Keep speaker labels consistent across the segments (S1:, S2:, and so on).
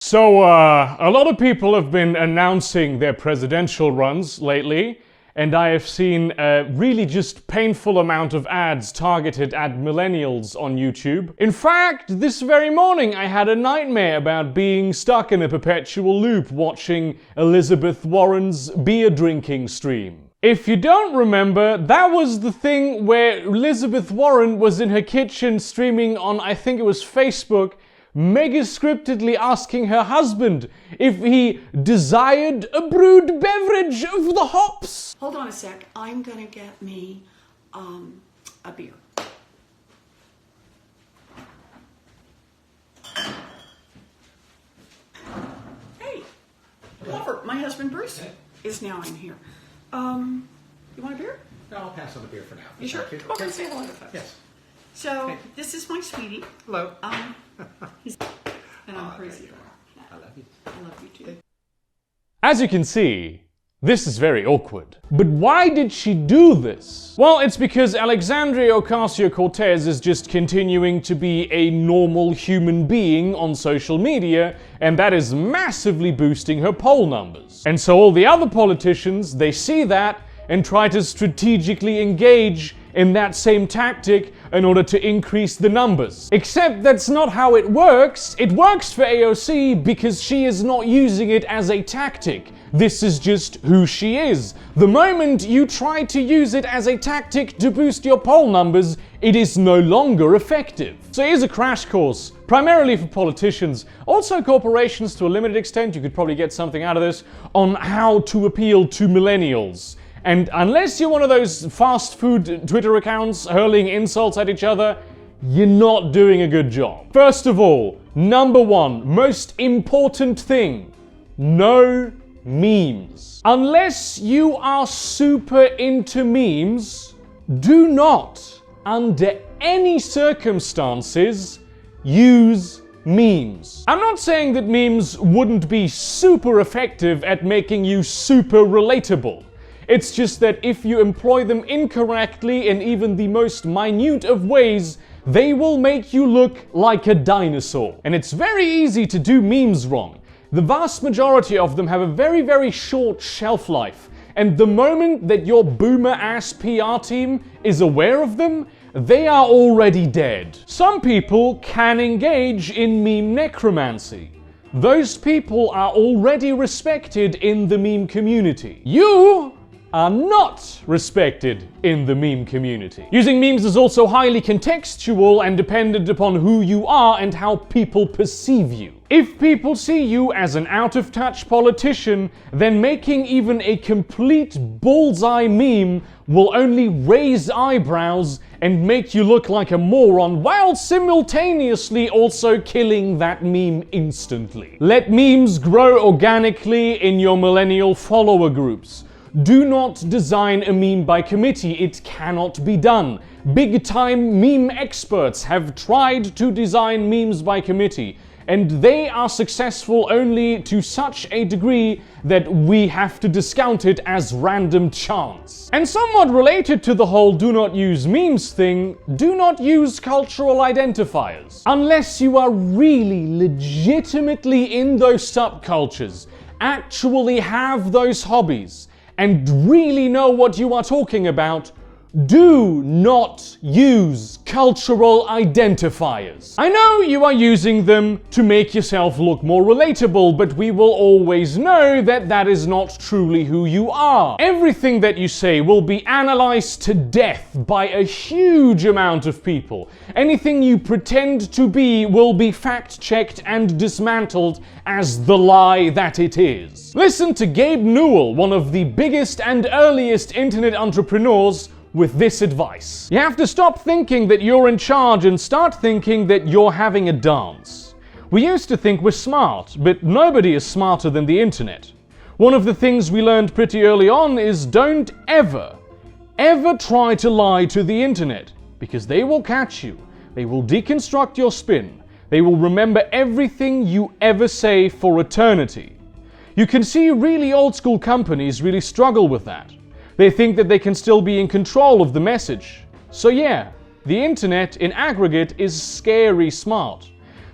S1: So, a lot of people have been announcing their presidential runs lately, and I have seen a really just painful amount of ads targeted at millennials on YouTube. In fact, this very morning I had a nightmare about being stuck in a perpetual loop watching Elizabeth Warren's beer drinking stream. If you don't remember, that was the thing where Elizabeth Warren was in her kitchen streaming on, I think it was Facebook, mega scriptedly asking her husband if he desired a brewed beverage of the hops.
S2: Hold on a sec, I'm gonna get me a beer. Hey, Clover, my husband Bruce is now in here. You want a beer?
S3: No, I'll pass on the beer for now.
S2: You sure? Come over and say hello to folks.
S3: Yes.
S2: So, this is my sweetie.
S3: Hello.
S2: And I'm crazy.
S3: I love you.
S2: I love you too.
S1: As you can see, this is very awkward. But why did she do this? Well, it's because Alexandria Ocasio-Cortez is just continuing to be a normal human being on social media, and that is massively boosting her poll numbers. And so all the other politicians, they see that and try to strategically engage in that same tactic in order to increase the numbers. Except that's not how it works. It works for AOC because she is not using it as a tactic. This is just who she is. The moment you try to use it as a tactic to boost your poll numbers, it is no longer effective. So here's a crash course, primarily for politicians, also corporations to a limited extent. You could probably get something out of this, on how to appeal to millennials. And unless you're one of those fast food Twitter accounts hurling insults at each other, you're not doing a good job. First of all, number one, most important thing, no memes. Unless you are super into memes, do not, under any circumstances, use memes. I'm not saying that memes wouldn't be super effective at making you super relatable. It's just that if you employ them incorrectly in even the most minute of ways, they will make you look like a dinosaur. And it's very easy to do memes wrong. The vast majority of them have a very, very short shelf life. And the moment that your boomer-ass PR team is aware of them, they are already dead. Some people can engage in meme necromancy. Those people are already respected in the meme community. You are not respected in the meme community. Using memes is also highly contextual and dependent upon who you are and how people perceive you. If people see you as an out-of-touch politician, then making even a complete bullseye meme will only raise eyebrows and make you look like a moron, while simultaneously also killing that meme instantly. Let memes grow organically in your millennial follower groups. Do not design a meme by committee, it cannot be done. Big-time meme experts have tried to design memes by committee, and they are successful only to such a degree that we have to discount it as random chance. And somewhat related to the whole do not use memes thing, do not use cultural identifiers. Unless you are really legitimately in those subcultures, actually have those hobbies, and really know what you are talking about, do not use cultural identifiers. I know you are using them to make yourself look more relatable, but we will always know that that is not truly who you are. Everything that you say will be analyzed to death by a huge amount of people. Anything you pretend to be will be fact-checked and dismantled as the lie that it is. Listen to Gabe Newell, one of the biggest and earliest internet entrepreneurs, with this advice. You have to stop thinking that you're in charge and start thinking that you're having a dance. We used to think we're smart, but nobody is smarter than the internet. One of the things we learned pretty early on is don't ever try to lie to the internet, because they will catch you. They will deconstruct your spin. They will remember everything you ever say for eternity. You can see really old school companies really struggle with that. They think that they can still be in control of the message. So yeah, the internet in aggregate is scary smart.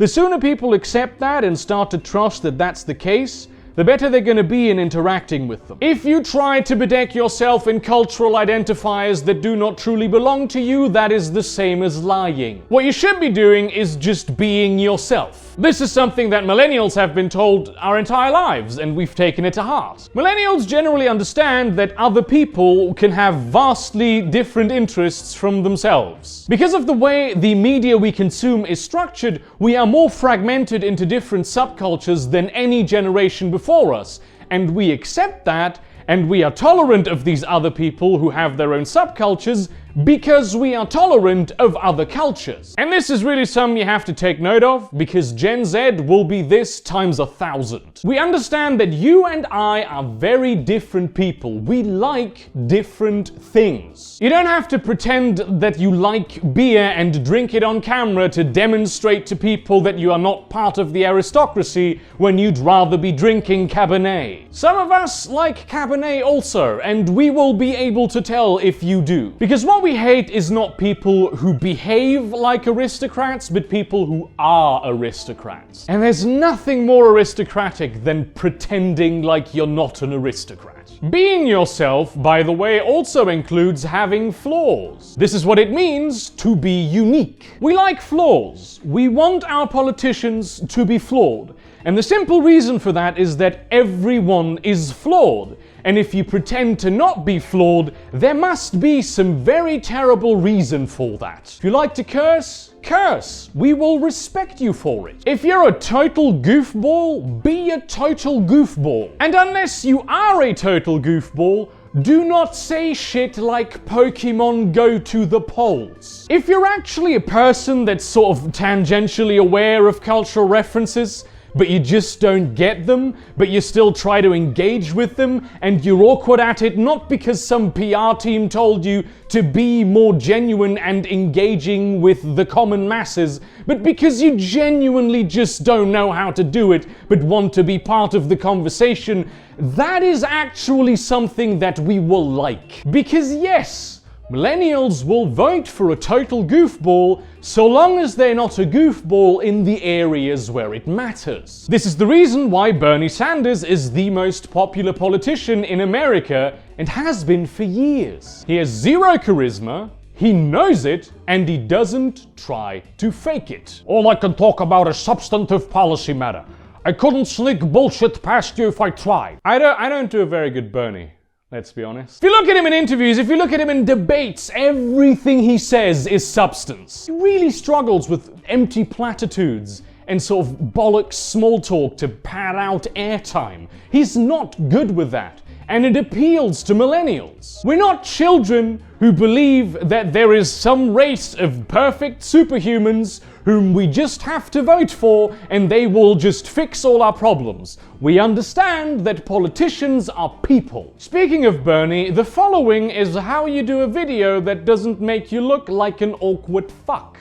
S1: The sooner people accept that and start to trust that that's the case, the better they're going to be in interacting with them. If you try to bedeck yourself in cultural identifiers that do not truly belong to you, that is the same as lying. What you should be doing is just being yourself. This is something that millennials have been told our entire lives, and we've taken it to heart. Millennials generally understand that other people can have vastly different interests from themselves. Because of the way the media we consume is structured, we are more fragmented into different subcultures than any generation before us, and we accept that, and we are tolerant of these other people who have their own subcultures because we are tolerant of other cultures. And this is really something you have to take note of, because Gen Z will be this times 1,000. We understand that you and I are very different people. We like different things. You don't have to pretend that you like beer and drink it on camera to demonstrate to people that you are not part of the aristocracy when you'd rather be drinking Cabernet. Some of us like Cabernet also, and we will be able to tell if you do. Because what we hate is not people who behave like aristocrats, but people who are aristocrats. And there's nothing more aristocratic than pretending like you're not an aristocrat. Being yourself, by the way, also includes having flaws. This is what it means to be unique. We like flaws. We want our politicians to be flawed. And the simple reason for that is that everyone is flawed. And if you pretend to not be flawed, there must be some very terrible reason for that. If you like to curse, curse. We will respect you for it. If you're a total goofball, be a total goofball. And unless you are a total goofball, do not say shit like Pokemon go to the polls. If you're actually a person that's sort of tangentially aware of cultural references, but you just don't get them, but you still try to engage with them, and you're awkward at it not because some PR team told you to be more genuine and engaging with the common masses, but because you genuinely just don't know how to do it, but want to be part of the conversation, that is actually something that we will like. Because yes, millennials will vote for a total goofball so long as they're not a goofball in the areas where it matters. This is the reason why Bernie Sanders is the most popular politician in America and has been for years. He has zero charisma, he knows it, and he doesn't try to fake it. All I can talk about is substantive policy matter. I couldn't sneak bullshit past you if I tried. I don't do a very good Bernie. Let's be honest. If you look at him in interviews, if you look at him in debates, everything he says is substance. He really struggles with empty platitudes and sort of bollocks small talk to pad out airtime. He's not good with that, and it appeals to millennials. We're not children who believe that there is some race of perfect superhumans whom we just have to vote for and they will just fix all our problems. We understand that politicians are people. Speaking of Bernie, the following is how you do a video that doesn't make you look like an awkward fuck.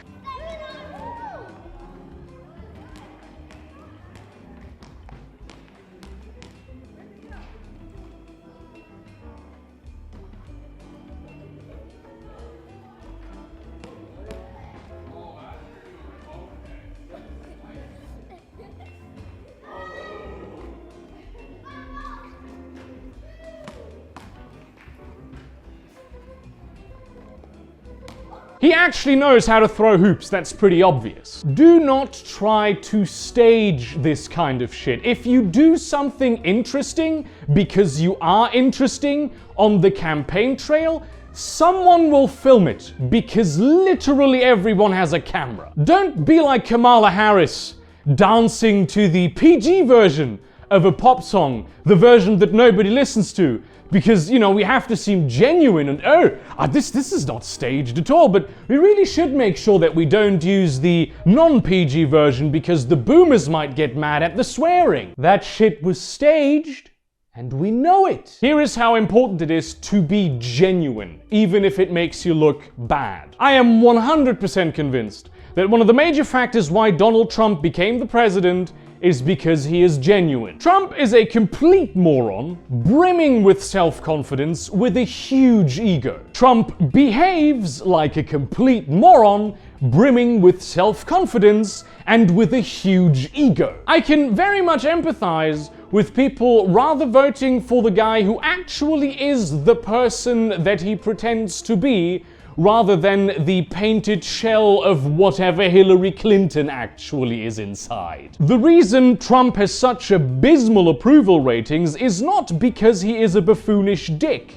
S1: He actually knows how to throw hoops, that's pretty obvious. Do not try to stage this kind of shit. If you do something interesting because you are interesting on the campaign trail, someone will film it because literally everyone has a camera. Don't be like Kamala Harris dancing to the PG version of a pop song, the version that nobody listens to. Because, you know, we have to seem genuine and, this is not staged at all, but we really should make sure that we don't use the non-PG version because the boomers might get mad at the swearing. That shit was staged, and we know it. Here is how important it is to be genuine, even if it makes you look bad. I am 100% convinced that one of the major factors why Donald Trump became the president is because he is genuine. Trump is a complete moron, brimming with self-confidence, with a huge ego. Trump behaves like a complete moron, brimming with self-confidence and with a huge ego. I can very much empathize with people rather voting for the guy who actually is the person that he pretends to be, rather than the painted shell of whatever Hillary Clinton actually is inside. The reason Trump has such abysmal approval ratings is not because he is a buffoonish dick.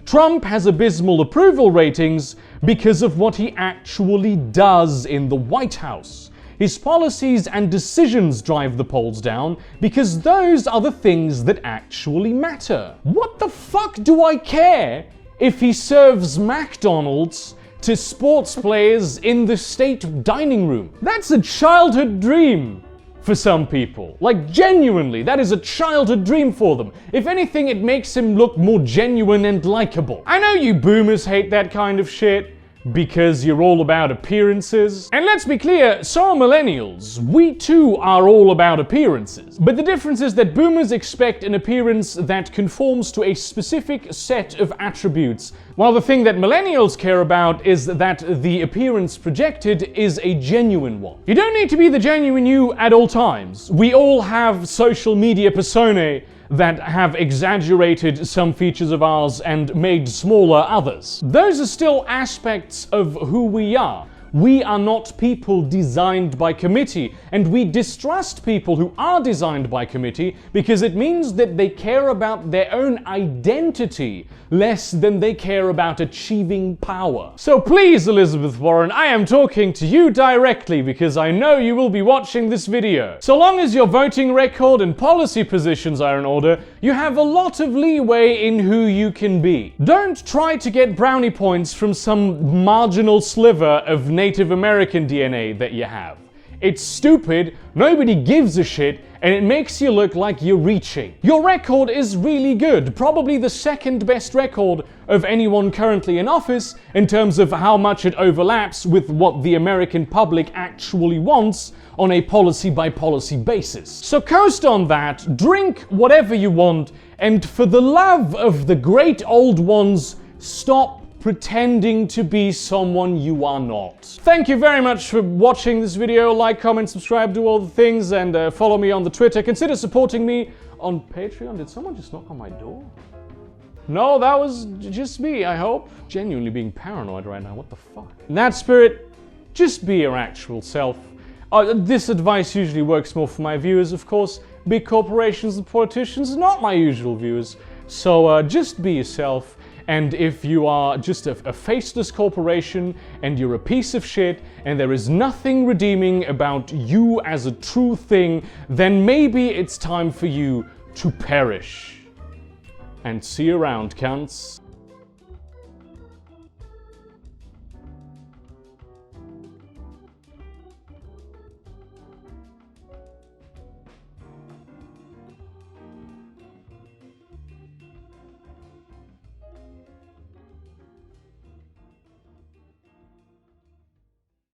S1: Trump has abysmal approval ratings because of what he actually does in the White House. His policies and decisions drive the polls down because those are the things that actually matter. What the fuck do I care if he serves McDonald's to sports players in the state dining room? That's a childhood dream for some people. Like, genuinely, that is a childhood dream for them. If anything, it makes him look more genuine and likable. I know you boomers hate that kind of shit, because you're all about appearances. And let's be clear, so are millennials. We too are all about appearances. But the difference is that boomers expect an appearance that conforms to a specific set of attributes, while the thing that millennials care about is that the appearance projected is a genuine one. You don't need to be the genuine you at all times. We all have social media personae that have exaggerated some features of ours and made smaller others. Those are still aspects of who we are. We are not people designed by committee, and we distrust people who are designed by committee because it means that they care about their own identity less than they care about achieving power. So please, Elizabeth Warren, I am talking to you directly because I know you will be watching this video. So long as your voting record and policy positions are in order, you have a lot of leeway in who you can be. Don't try to get brownie points from some marginal sliver of Native American DNA that you have. It's stupid, nobody gives a shit, and it makes you look like you're reaching. Your record is really good, probably the second best record of anyone currently in office in terms of how much it overlaps with what the American public actually wants on a policy-by-policy basis. So coast on that, drink whatever you want, and for the love of the great old ones, stop pretending to be someone you are not. Thank you very much for watching this video. Like, comment, subscribe, do all the things, and follow me on the Twitter. Consider supporting me on Patreon. Did someone just knock on my door? No, that was just me, I hope. Genuinely being paranoid right now, what the fuck? In that spirit, just be your actual self. This advice usually works more for my viewers, of course. Big corporations and politicians are not my usual viewers. So just be yourself. And if you are just a faceless corporation and you're a piece of shit and there is nothing redeeming about you as a true thing, then maybe it's time for you to perish. And see you around, cunts.